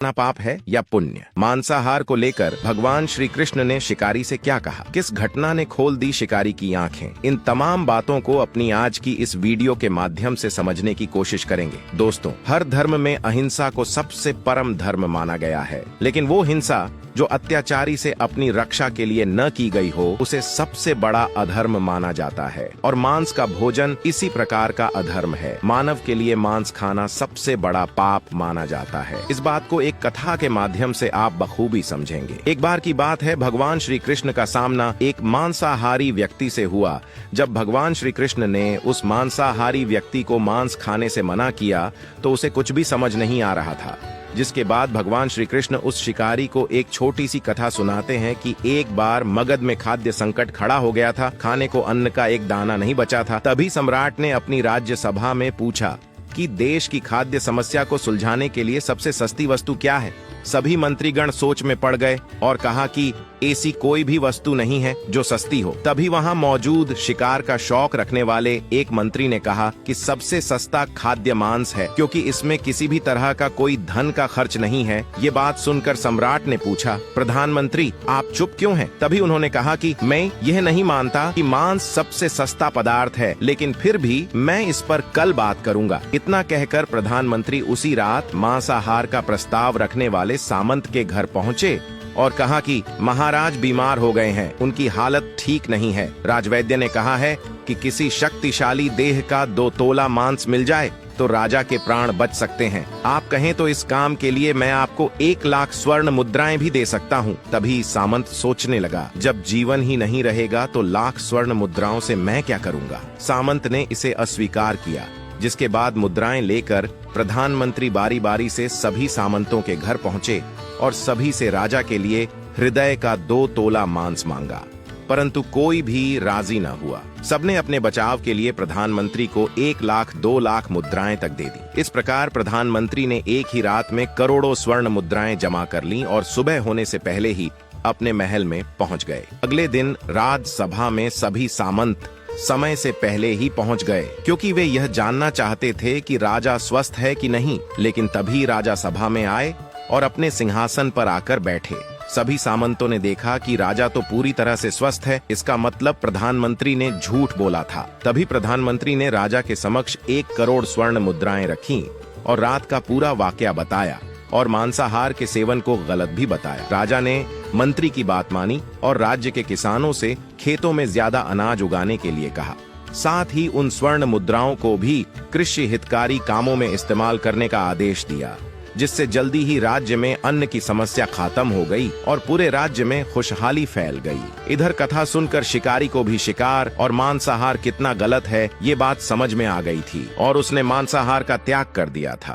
ना पाप है या पुण्य। मांसाहार को लेकर भगवान श्री कृष्ण ने शिकारी से क्या कहा, किस घटना ने खोल दी शिकारी की आंखें, इन तमाम बातों को अपनी आज की इस वीडियो के माध्यम से समझने की कोशिश करेंगे। दोस्तों, हर धर्म में अहिंसा को सबसे परम धर्म माना गया है, लेकिन वो हिंसा जो अत्याचारी से अपनी रक्षा के लिए न की गई हो, उसे सबसे बड़ा अधर्म माना जाता है। और मांस का भोजन इसी प्रकार का अधर्म है। मानव के लिए मांस खाना सबसे बड़ा पाप माना जाता है। इस बात को एक कथा के माध्यम से आप बखूबी समझेंगे। एक बार की बात है, भगवान श्री कृष्ण का सामना एक मांसाहारी व्यक्ति से हुआ। जब भगवान श्री कृष्ण ने उस मांसाहारी व्यक्ति को मांस खाने से मना किया तो उसे कुछ भी समझ नहीं आ रहा था। जिसके बाद भगवान श्री कृष्ण उस शिकारी को एक छोटी सी कथा सुनाते हैं कि एक बार मगध में खाद्य संकट खड़ा हो गया था। खाने को अन्न का एक दाना नहीं बचा था। तभी सम्राट ने अपनी राज्य सभा में पूछा कि देश की खाद्य समस्या को सुलझाने के लिए सबसे सस्ती वस्तु क्या है। सभी मंत्रीगण सोच में पड़ गए और कहा कि ऐसी कोई भी वस्तु नहीं है जो सस्ती हो। तभी वहां मौजूद शिकार का शौक रखने वाले एक मंत्री ने कहा कि सबसे सस्ता खाद्य मांस है, क्योंकि इसमें किसी भी तरह का कोई धन का खर्च नहीं है। ये बात सुनकर सम्राट ने पूछा, प्रधानमंत्री आप चुप क्यों हैं? तभी उन्होंने कहा कि मैं यह नहीं मानता कि मांस सबसे सस्ता पदार्थ है, लेकिन फिर भी मैं इस पर कल बात करूंगा। इतना कहकर प्रधानमंत्री उसी रात मांसाहार का प्रस्ताव रखने वाले सामंत के घर पहुँचे और कहा कि महाराज बीमार हो गए हैं, उनकी हालत ठीक नहीं है। राजवैद्य ने कहा है कि किसी शक्तिशाली देह का 2 तोला मांस मिल जाए तो राजा के प्राण बच सकते हैं। आप कहें तो इस काम के लिए मैं आपको 1 लाख स्वर्ण मुद्राएं भी दे सकता हूँ। तभी सामंत सोचने लगा, जब जीवन ही नहीं रहेगा तो लाख स्वर्ण मुद्राओं से मैं क्या करूँगा। सामंत ने इसे अस्वीकार किया, जिसके बाद मुद्राएं लेकर प्रधानमंत्री बारी बारी से सभी सामंतों के घर पहुंचे और सभी से राजा के लिए हृदय का 2 तोला मांस मांगा, परंतु कोई भी राजी न हुआ। सबने अपने बचाव के लिए प्रधानमंत्री को 1 लाख 2 लाख मुद्राएं तक दे दी। इस प्रकार प्रधानमंत्री ने एक ही रात में करोड़ों स्वर्ण मुद्राएं जमा कर लीं और सुबह होने से पहले ही अपने महल में पहुंच गए। अगले दिन राजसभा में सभी सामंत समय से पहले ही पहुंच गए, क्योंकि वे यह जानना चाहते थे कि राजा स्वस्थ है कि नहीं। लेकिन तभी राजा सभा में आए और अपने सिंहासन पर आकर बैठे। सभी सामंतों ने देखा कि राजा तो पूरी तरह से स्वस्थ है, इसका मतलब प्रधानमंत्री ने झूठ बोला था। तभी प्रधानमंत्री ने राजा के समक्ष 1 करोड़ स्वर्ण मुद्राएं रखी और रात का पूरा वाकया बताया और मांसाहार के सेवन को गलत भी बताया। राजा ने मंत्री की बात मानी और राज्य के किसानों से खेतों में ज्यादा अनाज उगाने के लिए कहा। साथ ही उन स्वर्ण मुद्राओं को भी कृषि हितकारी कामों में इस्तेमाल करने का आदेश दिया, जिससे जल्दी ही राज्य में अन्न की समस्या खत्म हो गई और पूरे राज्य में खुशहाली फैल गई। इधर कथा सुनकर शिकारी को भी शिकार और मांसाहार कितना गलत है ये बात समझ में आ गई थी और उसने मांसाहार का त्याग कर दिया था।